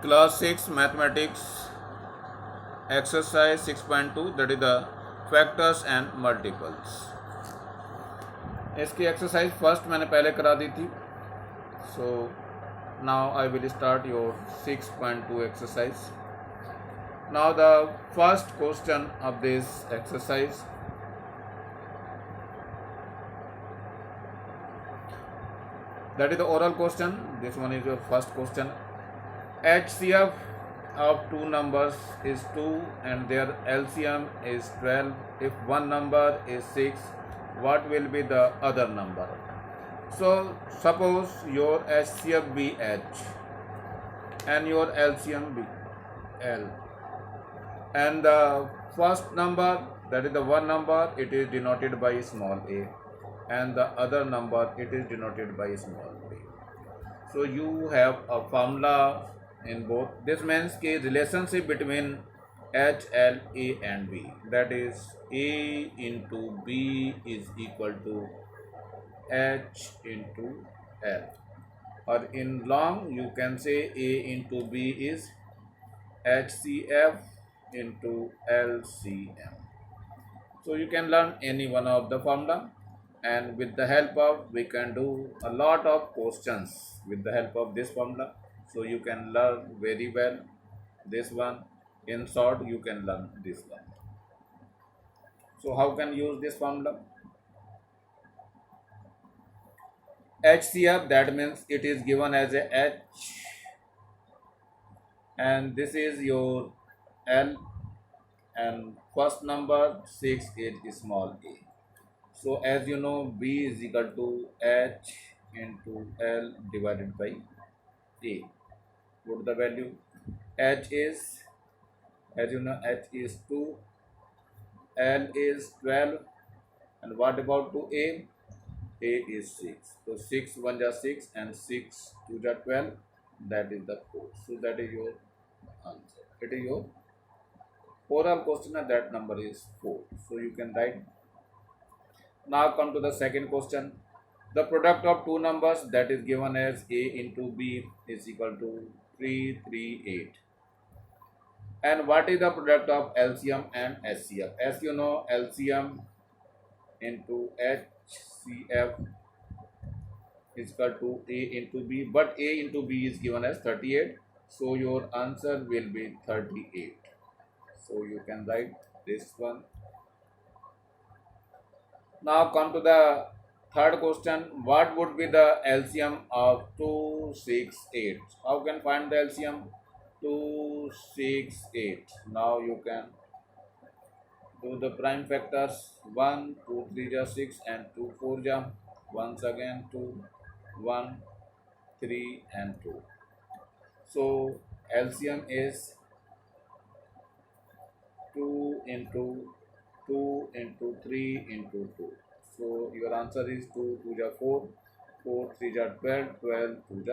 Class 6 Mathematics Exercise 6.2, that is the factors and multiples. इसकी exercise first मैंने पहले करा दी थी. So now I will start your 6.2 exercise. Now the first question of this exercise, that is the oral question. This one is your first question. HCF of two numbers is 2 and their LCM is 12. If one number is 6, what will be the other number? So suppose your HCF be H and your LCM be L, and the first number, that is the one number, it is denoted by small a, and the other number, it is denoted by small b. So you have a formula in both. This means the relationship between H, L, A and B, that is A into B is equal to H into L, or in long you can say A into B is HCF into LCM. So you can learn any one of the formula, and with the help of, we can do a lot of questions with the help of this formula. So you can learn very well this one. In short, you can learn this one. So how can you use this formula? HCF, that means it is given as a H, and this is your L, and first number 6 is small a. So as you know, B is equal to H into L divided by A. Put the value. H is, as you know, H is 2, L is 12, and what about to A? A is 6. So 6 1 is 6 and 6 2 is 12. That is the 4. So that is your answer. It is your oral question, and that number is 4. So you can write. Now come to the second question. The product of two numbers, that is given as A into B, is equal to 338. And what is the product of LCM and HCF? As you know, LCM into HCF is equal to A into B, but A into B is given as 38. So your answer will be 38. So you can write this one. Now come to the third question. What would be the LCM of 2, 6, 8? How can find the LCM? 2, 6, 8. Now you can do the prime factors. 1, 2, 3 is 6 and 2, 4 is. Once again 2, 1, 3 and 2. So LCM is 2 into 2 into 3 into 2. So your answer is 2 2 is 4, 4 3 is 12, 12 2 is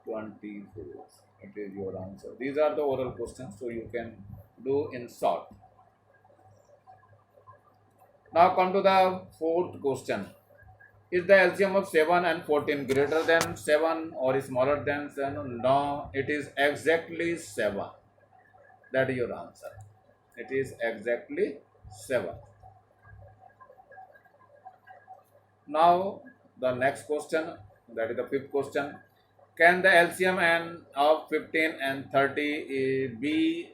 24. It is your answer. These are the oral questions, so you can do in short. Now come to the fourth question. Is the LCM of 7 and 14 greater than 7 or smaller than 7? No, it is exactly 7. That is your answer. It is exactly 7. Now the next question, that is the fifth question. Can the LCM of 15 and 30 be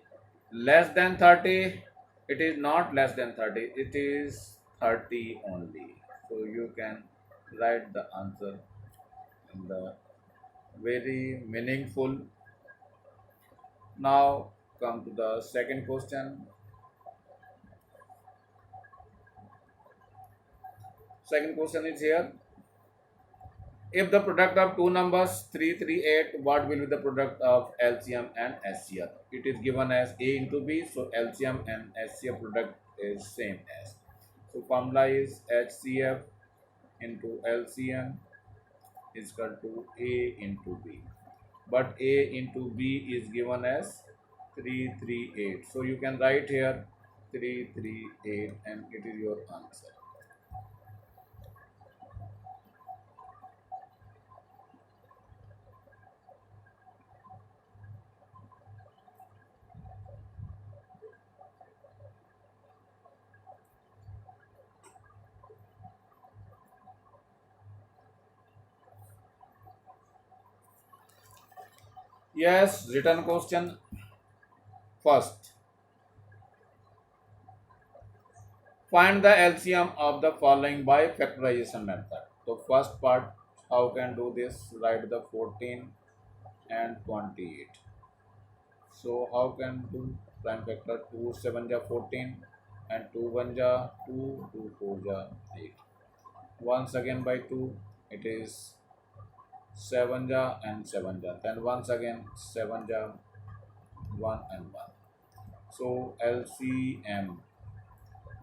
less than 30? It is not less than 30. It is 30 only. So you can write the answer in the very meaningful. Now come to the second question. Second question is here. If the product of two numbers 338, what will be the product of LCM and HCF? It is given as A into B, so LCM and HCF product is same as. So formula is HCF into LCM is equal to A into B. But A into B is given as 338. So you can write here 338 and it is your answer. Yes, written question. First, find the LCM of the following by factorization method. So first part, how can do this? Write the 14 and 28. So how can do prime factor? 2 7 ja 14 and 2 1 ja 2, 2 4 ja 8. Once again by 2, it is 7 ja and 7 ja. Then once again 7 ja 1 and 1. So LCM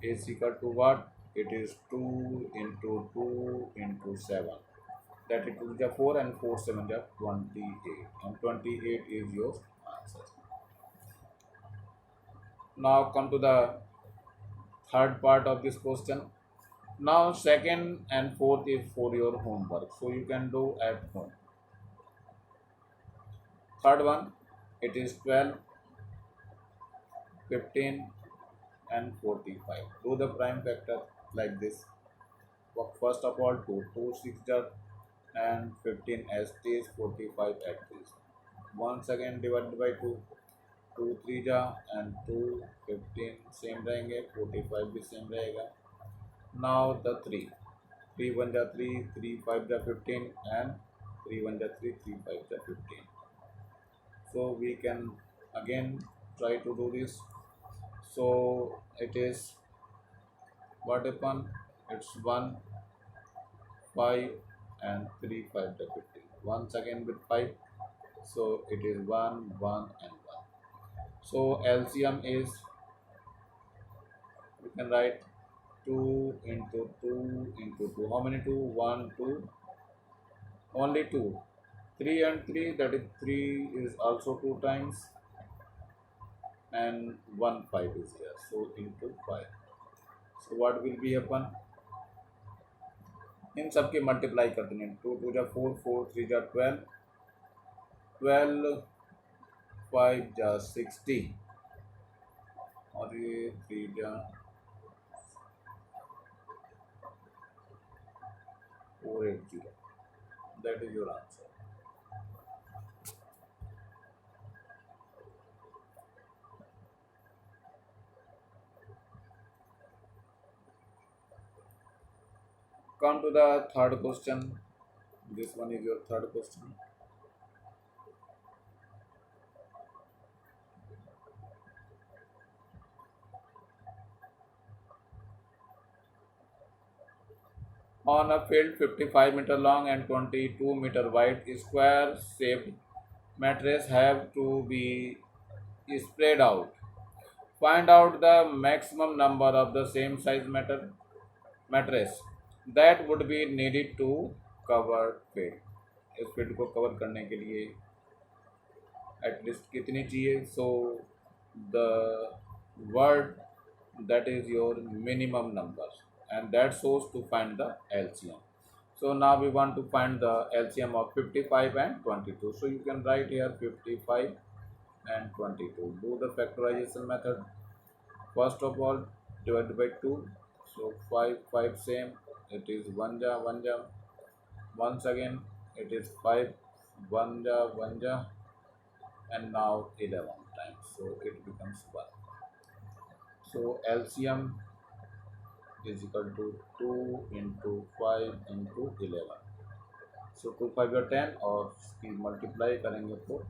is equal to what? It is 2 into 2 into 7. That is 2 ja 4 and 4 7 ja 28. And 28 is your answer. Now come to the third part of this question. Now second and fourth is for your homework. So you can do at home. Third one, it is 12, 15 and 45. Do the prime factor like this. First of all, 2 6 jar and 15 as is 45 at this. Once again divided by 2, 2 3 jar and 2 15 same रहेंगे, 45 भी same रहेगा. Now the 3, 3 1 jar 3, 3 5 jar 15 and 3 1 jar 3, 3 5 jar 15. So we can again try to do this. So it is what happen? It's 1 5 and 3 5 to 15. Once again with 5, so it is 1 1 and 1. So LCM is, you can write 2 into 2 into 2. How many 2? 1 2, only 2. 3 and 3, that is 3 is also 2 times and 1 5 is here, so into 5. So what will be happen? इन सब के multiply कर देंगे. 2 2 जा 4, 4 3 जा 12, 12 5 जा 60 और ये 3 जा 480. That is your answer. Come to the third question. This one is your third question. On a field 55-meter long and 22-meter wide, square-shaped mattress have to be spread out. Find out the maximum number of the same size mattress that would be needed to cover field. इस field को cover करने के लिए at least कितनी चाहिए? So the word that is your minimum numbers, and that shows to find the LCM. So now we want to find the LCM of 55 and 22. So you can write here 55 and 22. Do the factorization method. First of all, divide by 2. So 5 5 same, it is 1 ja 1 ja. Once again it is 5 1 ja 1 ja, and now 11 times, so it becomes 1. So LCM is equal to 2 into 5 into 11. So 2 5 are 10 और इसकी multiply करेंगे तो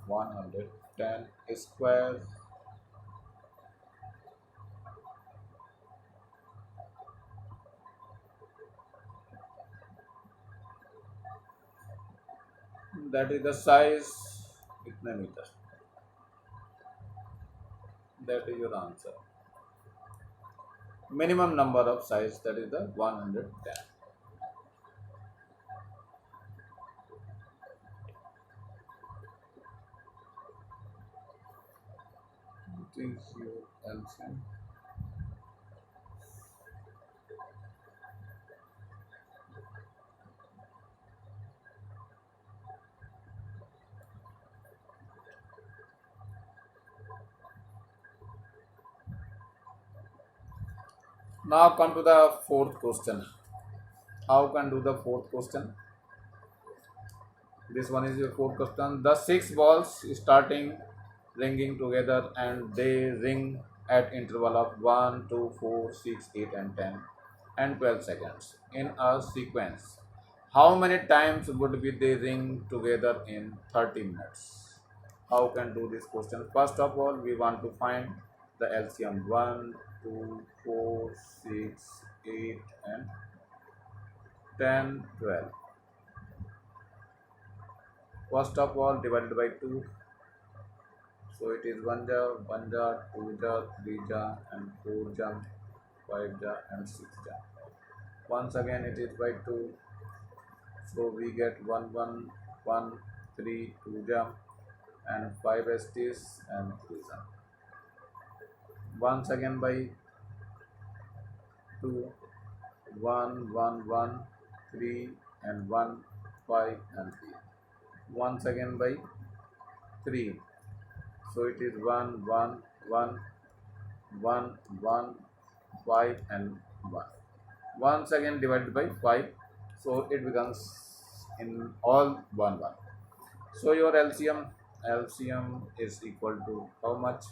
110 square. That is the size कितने metre. That is your answer. Minimum number of size, that is the 110. It is your LCM. Now come to the fourth question. How can do the fourth question? This one is your fourth question. The six balls starting ringing together and they ring at interval of 1, 2, 4, 6, 8 and 10 and 12 seconds in a sequence. How many times would be they ring together in 30 minutes? How can do this question? First of all, we want to find the LCM. 1, 2, 4, 6, 8 and 10, 12. First of all, divided by 2. So it is 1 ja, 1 ja, 2 ja, 3 ja and 4 ja, 5 ja and 6 ja. Once again it is by 2. So we get 1, 1, 1, 3, 2 ja and 5 STs and 3 ja. Once again by 2, 1, 1, 1, 3 and 1, 5 and 3. Once again by 3. So it is 1, 1, 1, 1, 1, 5 and 1. Once again divided by 5. So it becomes in all 1, 1. So your LCM is equal to how much?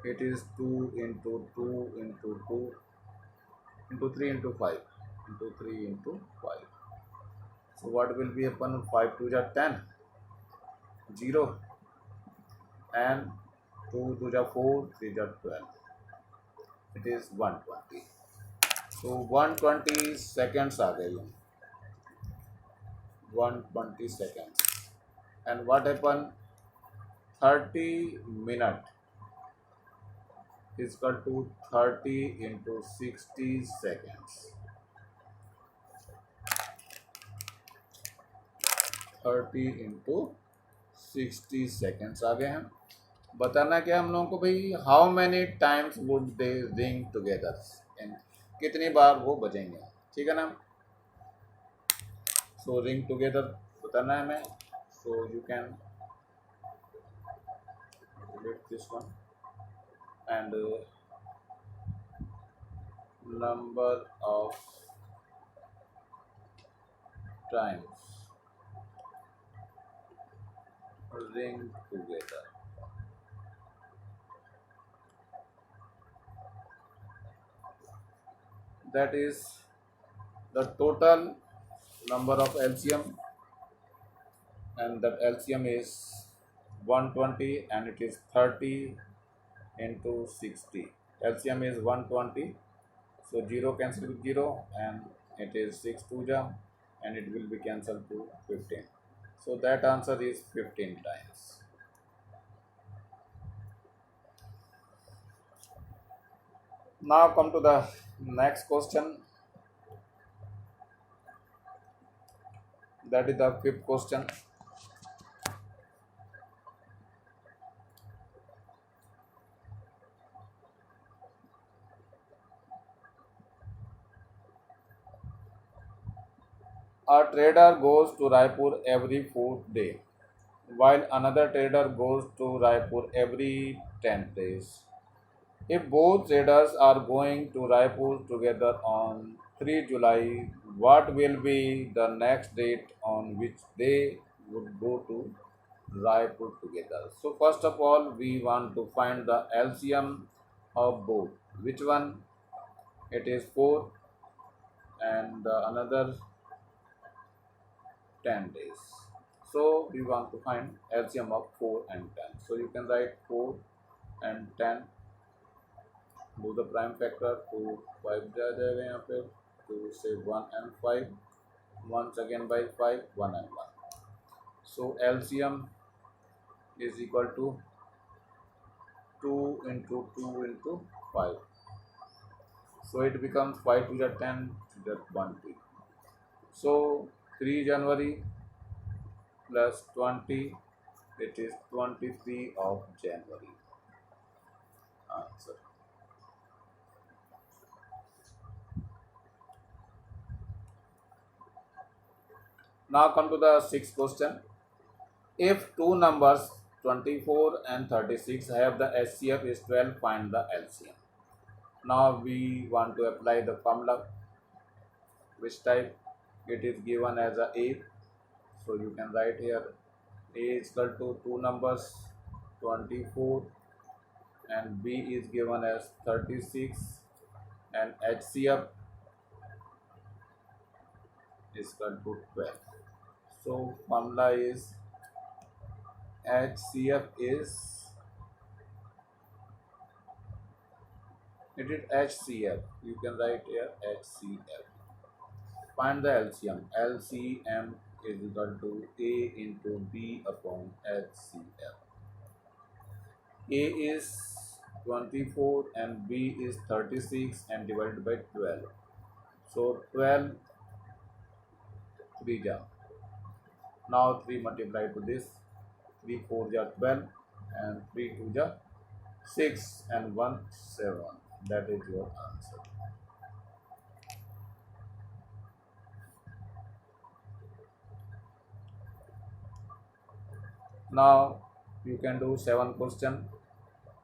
It is 2 into 2 into 2 into 3 into 5 into 3 into 5. So what will be happen? 5 2 are 10, 0 and 2 2 are 4, 3 are 12. It is 120. So 120 seconds आ गए, 120 seconds. And what happened? 30 minute is equal to 30 into 60 seconds. 30 into 60 seconds आ गए हैं. बताना क्या हम लोगों को भाई, how many times would they ring together, कितनी बार वो बजेंगे, ठीक है ना. सो रिंग टुगेदर बताना है हमें. So you can relate this one and number of times ring together. That is the total number of LCM, and that LCM is 120 and it is 30 into 60. LCM is 120, so 0 cancel with 0 and it is 6 2 ja and it will be cancelled to 15. So that answer is 15 times. Now come to the next question. That is the fifth question. A trader goes to Raipur every 4th day, while another trader goes to Raipur every 10 days. If both traders are going to Raipur together on 3 July, what will be the next date on which they would go to Raipur together? So first of all, we want to find the LCM of both. Which one? It is 4 and another 10 days. So we want to find LCM of 4 and 10. So you can write 4 and 10. Do the prime factor. 2 5 जाएगा यहाँ पे. 2 से 1 and 5. Once again by 5, 1 and 1. So LCM is equal to 2 into 2 into 5. So it becomes 5 to the 10 to the 20. So 3 January plus 20, it is 23 of January. Answer. Now come to the sixth question. If two numbers 24 and 36 have the HCF is 12, find the LCM. Now we want to apply the formula. Which type? It is given as a if. So you can write here A is equal to two numbers 24 and B is given as 36 and HCF is equal to 12. So formula is HCF is HCF. You can write here HCF. Find the LCM. LCM is equal to A into B upon HCF. A is 24 and B is 36 and divided by 12. So 12 3 ja. Now 3 multiplied to this. 3 4 ja 12 and 3 2 ja 6 and 1 7. That is your answer. Now you can do 7 question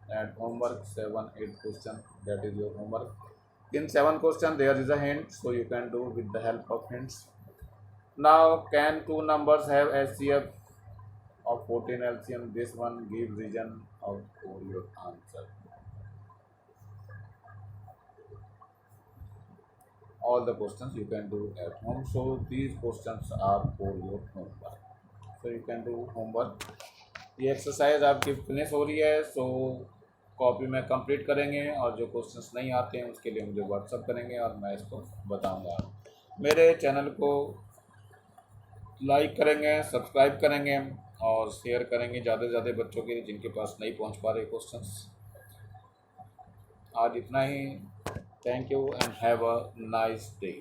and homework 7 8 question. That is your homework. In 7 question there is a hint, so you can do with the help of hints. Now can two numbers have HCF of 14 LCM? This one gives region of for your answer. All the questions you can do at home, so these questions are for your homework, so you can do homework. ये exercise आपकी finish हो रही है, सो copy में complete करेंगे और जो questions नहीं आते हैं उसके लिए मुझे व्हाट्सअप करेंगे और मैं इसको बताऊंगा। मेरे चैनल को लाइक करेंगे, सब्सक्राइब करेंगे और शेयर करेंगे ज़्यादा से ज़्यादा बच्चों के लिए जिनके पास नहीं पहुंच पा रहे क्वेश्चंस। आज इतना ही। Thank you and have a nice day.